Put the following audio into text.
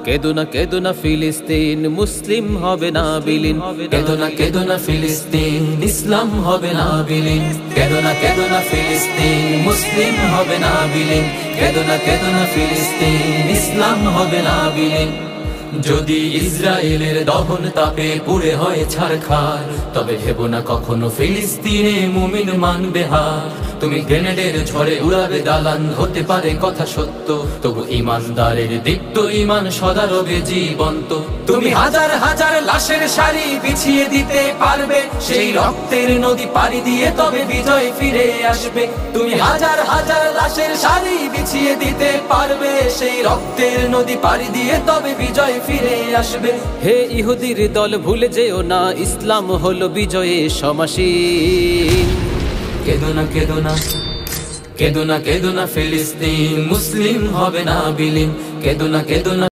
কেদো না ফিলিস্তিন, মুসলিম হবে না বিলীন। কেদো না ফিলিস্তিন, ইসলাম হবে না বিলীন। কেদো না ফিলিস্তিন, মুসলিম হবে না বিলীন। কেদো না ফিলিস্তিন, ইসলাম হবে না বিলীন। যদি ইসরায়েলের দহন তাপে পুড়ে হয় ছারখার, তবে ভেবো না কখনো ফিলিস্তিনে মুমিন মানবে হার। তুমি গ্রেনেডের ঝড়ে উড়াবে দালান, হতে পারে কথা সত্য, তবু ইমানদারের দীপ্ত ইমান সদা রবে জীবন্ত। তুমি হাজার হাজার লাশের সারি বিছিয়ে দিতে পারবে, সেই রক্তের নদী পাড়ি দিয়ে তবে বিজয় ফিরে আসবে। তুমি হাজার হাজার লাশের সারি বিছিয়ে দিতে পারবে, সেই রক্তের নদী পাড়ি দিয়ে তবে বিজয় ফিরে আসবে। হে ইহুদির দল ভুলে যেও না, ইসলাম হলো বিজয়ে সমাসীন। কেদো না ফিলিস্তিন, মুসলিম হবে না বিলীন। কেদো না